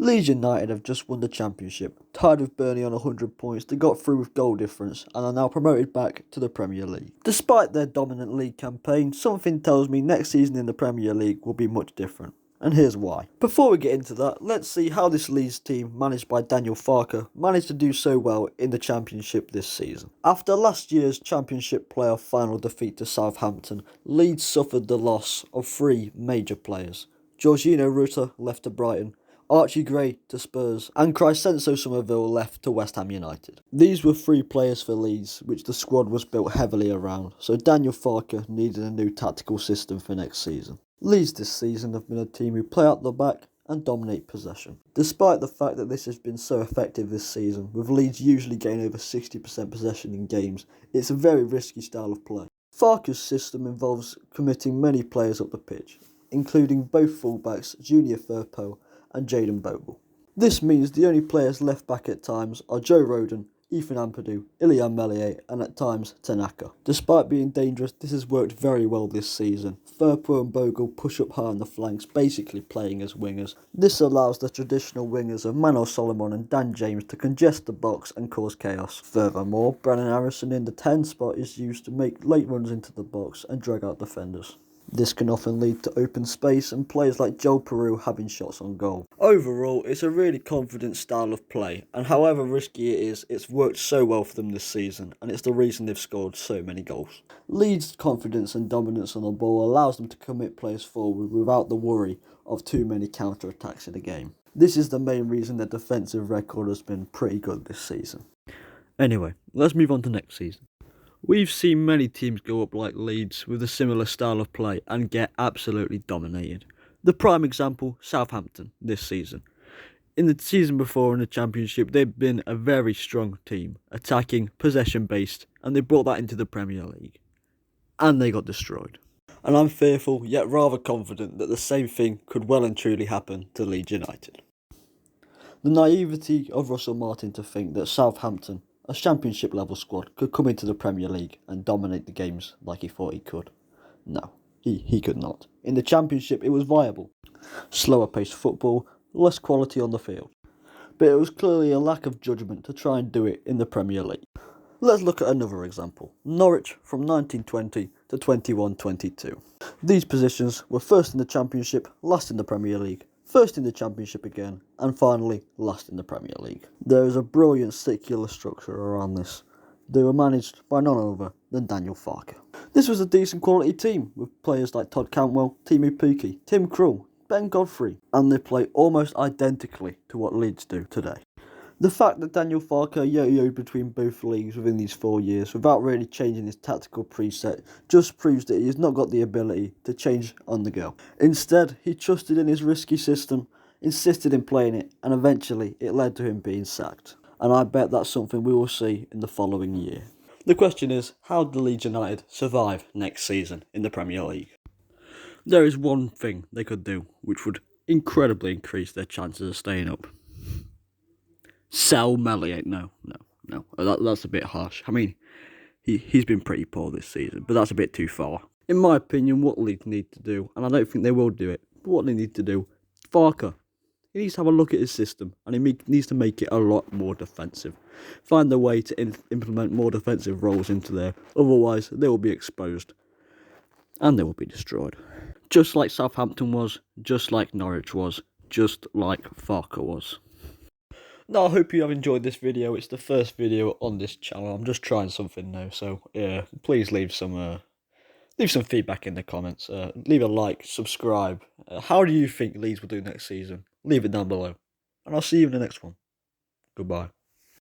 Leeds United have just won the Championship, tied with Burnley on 100 points. They got through with goal difference and are now promoted back to the Premier League. Despite their dominant league campaign, something tells me next season in the Premier League will be much different. And here's why. Before we get into that, let's see how this Leeds team, managed by Daniel Farke, managed to do so well in the Championship this season. After last year's Championship playoff final defeat to Southampton, Leeds suffered the loss of three major players. Jorginho Rutter left to Brighton, Archie Gray to Spurs, and Crysenso Somerville left to West Ham United. These were three players for Leeds, which the squad was built heavily around, so Daniel Farke needed a new tactical system for next season. Leeds this season have been a team who play out the back and dominate possession. Despite the fact that this has been so effective this season, with Leeds usually getting over 60% possession in games, it's a very risky style of play. Farke's system involves committing many players up the pitch, including both fullbacks Junior Firpo and Jayden Bogle. This means the only players left back at times are Joe Rodon, Ethan Ampadu, Ilian Meslier and at times Tanaka. Despite being dangerous, this has worked very well this season. Firpo and Bogle push up high on the flanks, basically playing as wingers. This allows the traditional wingers of Manuel Solomon and Dan James to congest the box and cause chaos. Furthermore, Brennan Harrison in the 10 spot is used to make late runs into the box and drag out defenders. This can often lead to open space and players like Joel Peru having shots on goal. Overall, it's a really confident style of play, and however risky it is, it's worked so well for them this season, and it's the reason they've scored so many goals. Leeds' confidence and dominance on the ball allows them to commit players forward without the worry of too many counter-attacks in a game. This is the main reason their defensive record has been pretty good this season. Anyway, let's move on to next season. We've seen many teams go up like Leeds with a similar style of play and get absolutely dominated. The prime example, Southampton, this season. In the season before in the Championship, they've been a very strong team, attacking, possession-based, and they brought that into the Premier League. And they got destroyed. And I'm fearful, yet rather confident, that the same thing could well and truly happen to Leeds United. The naivety of Russell Martin to think that Southampton, a Championship level squad, could come into the Premier League and dominate the games like he thought he could. No, he could not. In the Championship it was viable. Slower paced football, less quality on the field. But it was clearly a lack of judgment to try and do it in the Premier League. Let's look at another example. Norwich from 1920 to 21-22. These positions were first in the Championship, last in the Premier League, first in the Championship again, and finally last in the Premier League. There is a brilliant circular structure around this. They were managed by none other than Daniel Farke. This was a decent quality team with players like Todd Cantwell, Timu Pukki, Tim Krul, Ben Godfrey, and they play almost identically to what Leeds do today. The fact that Daniel Farke yo-yoed between both leagues within these 4 years without really changing his tactical preset just proves that he has not got the ability to change on the go. Instead, he trusted in his risky system, insisted in playing it, and eventually it led to him being sacked. And I bet that's something we will see in the following year. The question is, how do Leeds United survive next season in the Premier League? There is one thing they could do which would incredibly increase their chances of staying up. Sell Meslier. No. That's a bit harsh. I mean, he's been pretty poor this season, but that's a bit too far. In my opinion, what Leeds need to do, and I don't think they will do it, but what they need to do, Farke, he needs to have a look at his system, and he needs to make it a lot more defensive. Find a way to implement more defensive roles into there, otherwise they will be exposed, and they will be destroyed. Just like Southampton was, just like Norwich was, just like Farke was. Now, I hope you have enjoyed this video. It's the first video on this channel. I'm just trying something new, so yeah, please leave some feedback in the comments. Leave a like, subscribe. How do you think Leeds will do next season? Leave it down below. And I'll see you in the next one. Goodbye.